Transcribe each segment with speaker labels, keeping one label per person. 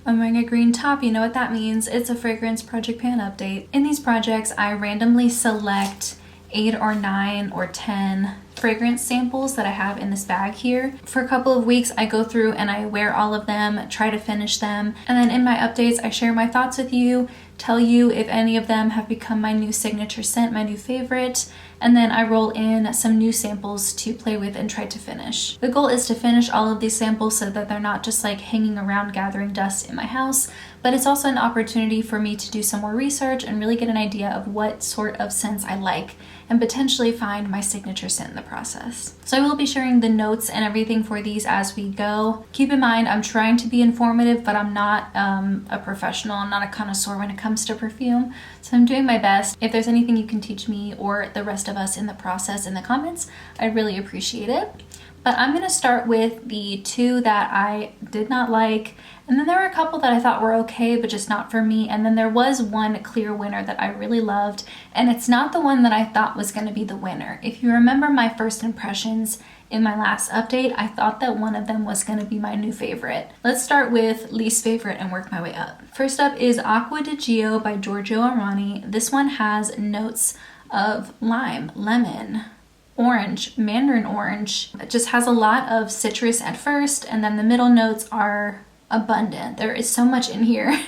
Speaker 1: I'm wearing a green top. You know what that means. It's a Fragrance Project Pan update. In these projects, I randomly select 8 or 9 or 10 fragrance samples that I have in this bag here. For a couple of weeks, I go through and I wear all of them, try to finish them, and then in my updates, I share my thoughts with you, tell you if any of them have become my new signature scent, my new favorite, and then I roll in some new samples to play with and try to finish. The goal is to finish all of these samples so that they're not just like hanging around gathering dust in my house, but it's also an opportunity for me to do some more research and really get an idea of what sort of scents I like and potentially find my signature scent in the process. So I will be sharing the notes and everything for these as we go. Keep in mind, I'm trying to be informative, but I'm not a professional. I'm not a connoisseur when it comes to perfume. So I'm doing my best. If there's anything you can teach me or the rest of us in the process in the comments, I'd really appreciate it. But I'm gonna start with the 2 that I did not like, and then there were a couple that I thought were okay, but just not for me, and then there was one clear winner that I really loved, and it's not the one that I thought was gonna be the winner. If you remember my first impressions in my last update, I thought that one of them was gonna be my new favorite. Let's start with least favorite and work my way up. First up is Aqua di Gio by Giorgio Armani. This one has notes of lime, lemon, orange, mandarin orange. It just has a lot of citrus at first, and then the middle notes are abundant. There is so much in here,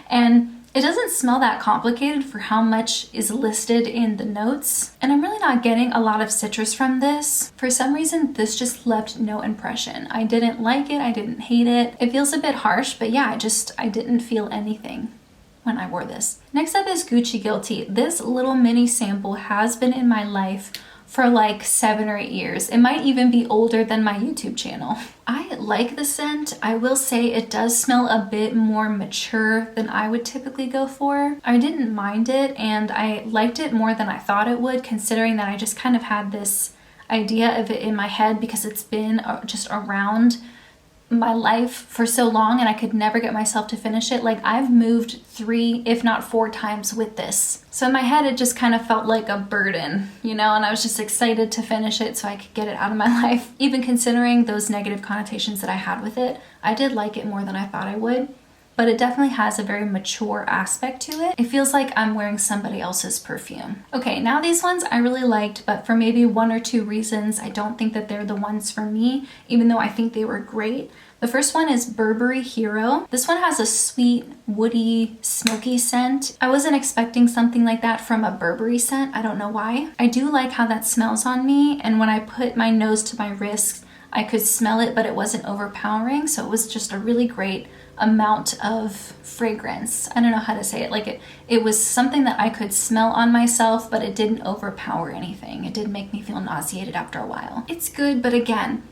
Speaker 1: and it doesn't smell that complicated for how much is listed in the notes. And I'm really not getting a lot of citrus from this. For some reason, this just left no impression. I didn't like it, I didn't hate it. It feels a bit harsh, but yeah, I didn't feel anything when I wore this. Next up is Gucci Guilty. This little mini sample has been in my life for like 7 or 8 years. It might even be older than my YouTube channel. I like the scent. I will say it does smell a bit more mature than I would typically go for. I didn't mind it, and I liked it more than I thought it would, considering that I just kind of had this idea of it in my head because it's been just around my life for so long and I could never get myself to finish it. Like, I've moved 3 if not 4 times with this. So in my head it just kind of felt like a burden, you know, and I was just excited to finish it so I could get it out of my life. Even considering those negative connotations that I had with it, I did like it more than I thought I would. But it definitely has a very mature aspect to it. It feels like I'm wearing somebody else's perfume. Okay, now these ones I really liked, but for maybe 1 or 2 reasons, I don't think that they're the ones for me, even though I think they were great. The first one is Burberry Hero. This one has a sweet, woody, smoky scent. I wasn't expecting something like that from a Burberry scent. I don't know why. I do like how that smells on me, and when I put my nose to my wrist, I could smell it, but it wasn't overpowering, so it was just a really great amount of fragrance. I don't know how to say it. Like it was something that I could smell on myself, but it didn't overpower anything. It didn't make me feel nauseated after a while. It's good, but again,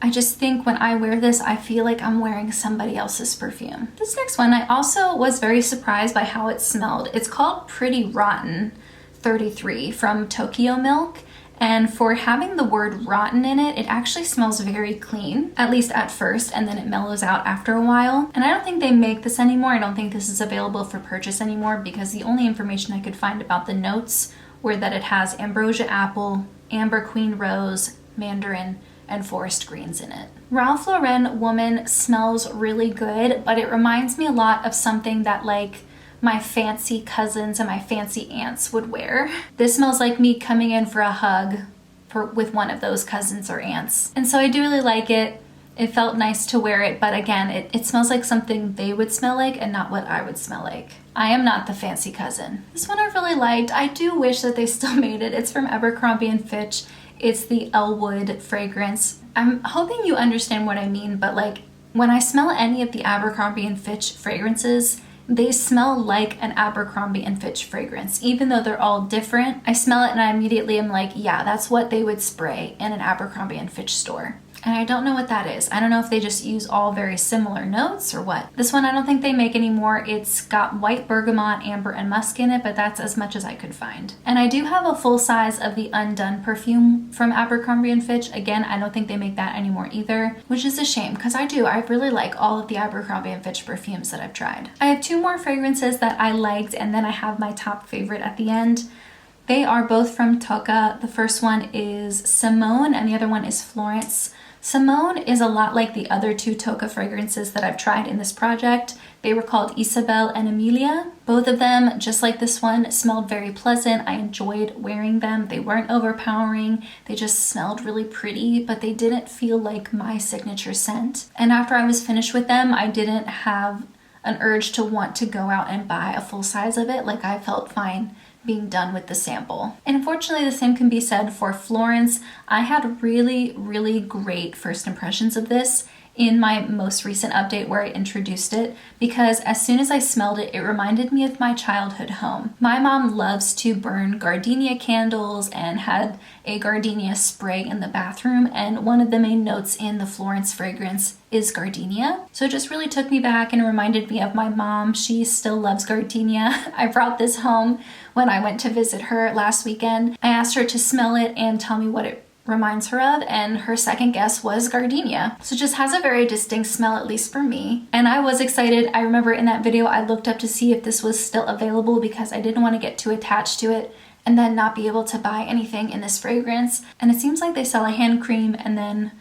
Speaker 1: I just think when I wear this, I feel like I'm wearing somebody else's perfume. This next one, I also was very surprised by how it smelled. It's called Pretty Rotten 33 from Tokyo Milk. And for having the word rotten in it, it actually smells very clean, at least at first, and then it mellows out after a while. And I don't think they make this anymore. I don't think this is available for purchase anymore because the only information I could find about the notes were that it has ambrosia apple, amber queen rose, mandarin, and forest greens in it. Ralph Lauren Woman smells really good, but it reminds me a lot of something that like my fancy cousins and my fancy aunts would wear. This smells like me coming in for a hug with one of those cousins or aunts. And so I do really like it. It felt nice to wear it, but again, it smells like something they would smell like and not what I would smell like. I am not the fancy cousin. This one I really liked. I do wish that they still made it. It's from Abercrombie and Fitch. It's the Ellwood fragrance. I'm hoping you understand what I mean, but like when I smell any of the Abercrombie and Fitch fragrances, they smell like an Abercrombie and Fitch fragrance. Even though they're all different, I smell it and I immediately am like, yeah, that's what they would spray in an Abercrombie and Fitch store. And I don't know what that is. I don't know if they just use all very similar notes or what. This one I don't think they make anymore. It's got white bergamot, amber, and musk in it, but that's as much as I could find. And I do have a full size of the Undone perfume from Abercrombie and Fitch. Again, I don't think they make that anymore either, which is a shame because I really like all of the Abercrombie and Fitch perfumes that I've tried. I have 2 more fragrances that I liked, and then I have my top favorite at the end. They are both from Tocca. The first one is Simone and the other one is Florence. Simone is a lot like the other 2 Tocca fragrances that I've tried in this project. They were called Isabel and Emilia. Both of them, just like this one, smelled very pleasant. I enjoyed wearing them. They weren't overpowering. They just smelled really pretty, but they didn't feel like my signature scent. And after I was finished with them, I didn't have an urge to want to go out and buy a full size of it. Like, I felt fine being done with the sample. And unfortunately, the same can be said for Florence. I had really, really great first impressions of this in my most recent update where I introduced it, because as soon as I smelled it, it reminded me of my childhood home. My mom loves to burn gardenia candles and had a gardenia spray in the bathroom, and one of the main notes in the Florence fragrance is gardenia. So it just really took me back and reminded me of my mom. She still loves gardenia. I brought this home when I went to visit her last weekend. I asked her to smell it and tell me what it reminds her of, and her second guess was gardenia. So it just has a very distinct smell, at least for me. And I was excited. I remember in that video I looked up to see if this was still available because I didn't want to get too attached to it and then not be able to buy anything in this fragrance. And it seems like they sell a hand cream and then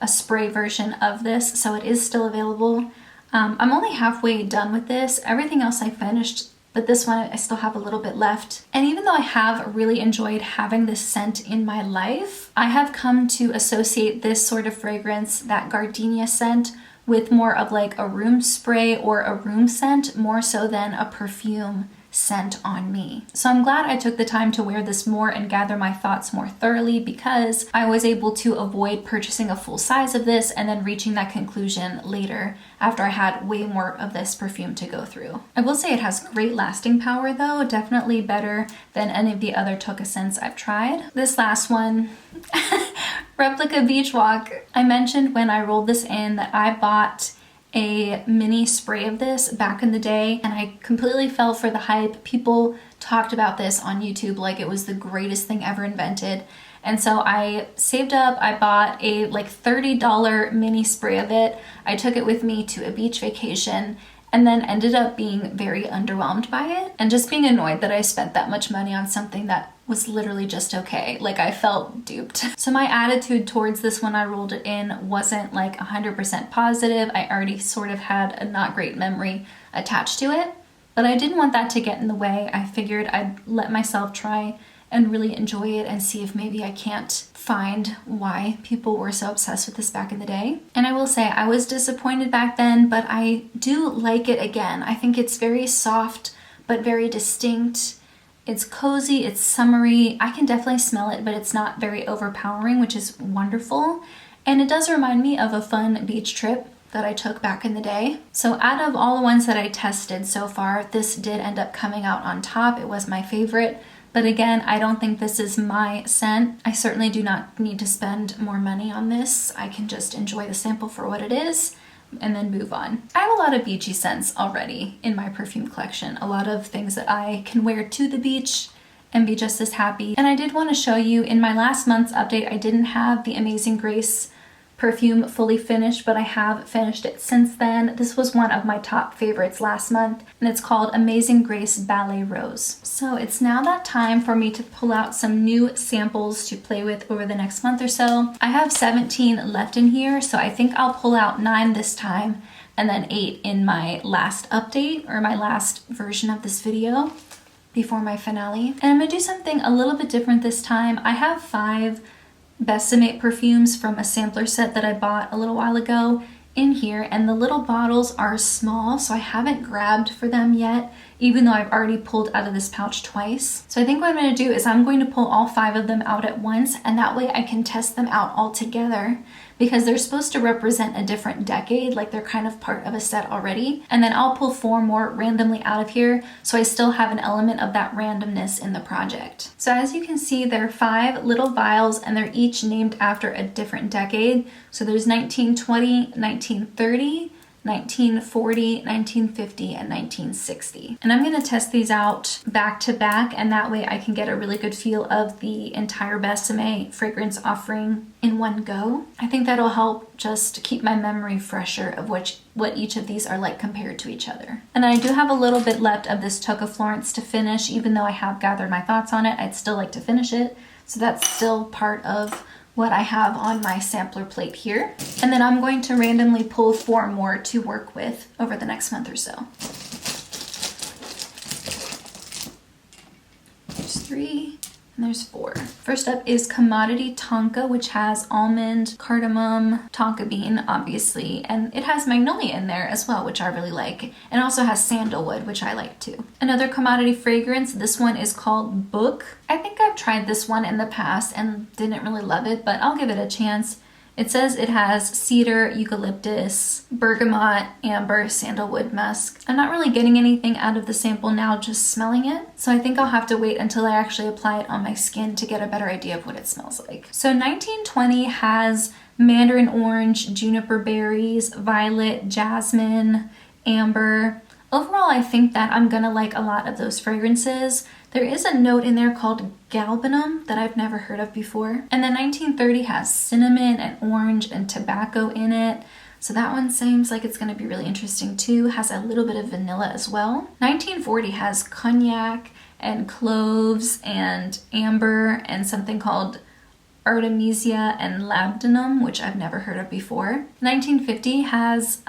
Speaker 1: a spray version of this, so it is still available. I'm only halfway done with this. Everything else I finished, but this one I still have a little bit left. And even though I have really enjoyed having this scent in my life, I have come to associate this sort of fragrance, that gardenia scent, with more of like a room spray or a room scent, more so than a perfume scent on me. So I'm glad I took the time to wear this more and gather my thoughts more thoroughly, because I was able to avoid purchasing a full size of this and then reaching that conclusion later after I had way more of this perfume to go through. I will say it has great lasting power though, definitely better than any of the other Tocca scents I've tried. This last one, Replica Beach Walk. I mentioned when I rolled this in that I bought a mini spray of this back in the day, and I completely fell for the hype. People talked about this on YouTube like it was the greatest thing ever invented. And so I saved up, I bought a like $30 mini spray of it. I took it with me to a beach vacation and then ended up being very underwhelmed by it and just being annoyed that I spent that much money on something that was literally just okay. Like, I felt duped. So my attitude towards this when I rolled it in wasn't like 100% positive. I already sort of had a not great memory attached to it, but I didn't want that to get in the way. I figured I'd let myself try and really enjoy it and see if maybe I can't find why people were so obsessed with this back in the day. And I will say I was disappointed back then, but I do like it again. I think it's very soft, but very distinct. It's cozy, it's summery. I can definitely smell it, but it's not very overpowering, which is wonderful. And it does remind me of a fun beach trip that I took back in the day. So out of all the ones that I tested so far, this did end up coming out on top. It was my favorite. But again, I don't think this is my scent. I certainly do not need to spend more money on this. I can just enjoy the sample for what it is and then move on. I have a lot of beachy scents already in my perfume collection. A lot of things that I can wear to the beach and be just as happy. And I did want to show you in my last month's update, I didn't have the Amazing Grace perfume fully finished, but I have finished it since then. This was one of my top favorites last month, and it's called Amazing Grace Ballet Rose. So it's now that time for me to pull out some new samples to play with over the next month or so. I have 17 left in here, so I think I'll pull out 9 this time and then 8 in my last update or my last version of this video before my finale. And I'm gonna do something a little bit different this time. I have 5 Besame perfumes from a sampler set that I bought a little while ago in here, and the little bottles are small, so I haven't grabbed for them yet, even though I've already pulled out of this pouch twice. So I think what I'm going to do is I'm going to pull all 5 of them out at once, and that way I can test them out all together, because they're supposed to represent a different decade, like they're kind of part of a set already. And then I'll pull 4 more randomly out of here, so I still have an element of that randomness in the project. So as you can see, there are 5 little vials, and they're each named after a different decade. So there's 1920, 1930, 1940, 1950, and 1960. And I'm going to test these out back to back, and that way I can get a really good feel of the entire Besame fragrance offering in one go. I think that'll help just keep my memory fresher of what each of these are like compared to each other. And I do have a little bit left of this Tocca Florence to finish. Even though I have gathered my thoughts on it, I'd still like to finish it. So that's still part of what I have on my sampler plate here. And then I'm going to randomly pull 4 more to work with over the next month or so. There's 3 and there's 4. First up is Commodity Tonka, which has almond, cardamom, tonka bean, obviously, and it has magnolia in there as well, which I really like. And also has sandalwood, which I like too. Another commodity fragrance, this one is called Book. I think I've tried this one in the past and didn't really love it, but I'll give it a chance. It says it has cedar, eucalyptus, bergamot, amber, sandalwood, musk. I'm not really getting anything out of the sample now, just smelling it. So I think I'll have to wait until I actually apply it on my skin to get a better idea of what it smells like. So 1920 has mandarin orange, juniper berries, violet, jasmine, amber. Overall, I think that I'm gonna like a lot of those fragrances. There is a note in there called galbanum that I've never heard of before. And then 1930 has cinnamon and orange and tobacco in it. So that one seems like it's going to be really interesting too. Has a little bit of vanilla as well. 1940 has cognac and cloves and amber and something called artemisia and labdanum, which I've never heard of before. 1950 has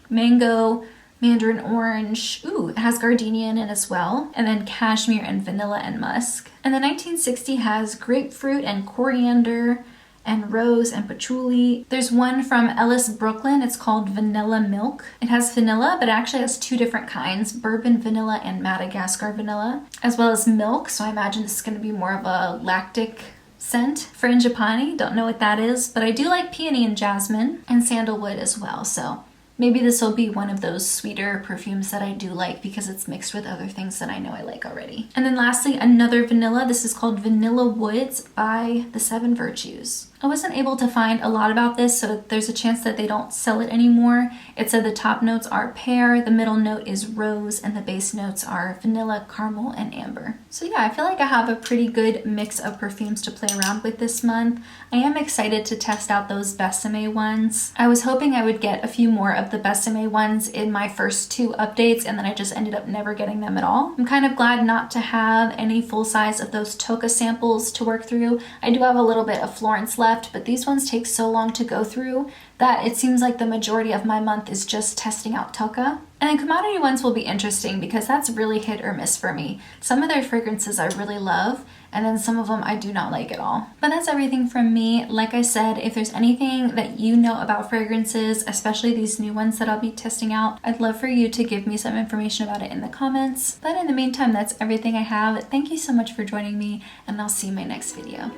Speaker 1: mango, mandarin orange, ooh, it has gardenia in it as well, and then cashmere and vanilla and musk. And then 1960 has grapefruit and coriander and rose and patchouli. There's one from Ellis, Brooklyn. It's called Vanilla Milk. It has vanilla, but it actually has 2 different kinds, bourbon vanilla and Madagascar vanilla, as well as milk. So I imagine this is going to be more of a lactic scent. Frangipani, don't know what that is, but I do like peony and jasmine and sandalwood as well. So maybe this will be one of those sweeter perfumes that I do like because it's mixed with other things that I know I like already. And then lastly, another vanilla. This is called Vanilla Woods by the 7 Virtues. I wasn't able to find a lot about this, so there's a chance that they don't sell it anymore. It said the top notes are pear, the middle note is rose, and the base notes are vanilla, caramel, and amber. So yeah, I feel like I have a pretty good mix of perfumes to play around with this month. I am excited to test out those Besame ones. I was hoping I would get a few more of the Besame ones in my first 2 updates, and then I just ended up never getting them at all. I'm kind of glad not to have any full size of those Tocca samples to work through. I do have a little bit of Florence left, but these ones take so long to go through that it seems like the majority of my month is just testing out Tocca. And then commodity ones will be interesting because that's really hit or miss for me. Some of their fragrances I really love, and then some of them I do not like at all. But that's everything from me. Like I said, if there's anything that you know about fragrances, especially these new ones that I'll be testing out, I'd love for you to give me some information about it in the comments. But in the meantime, that's everything I have. Thank you so much for joining me, and I'll see you in my next video.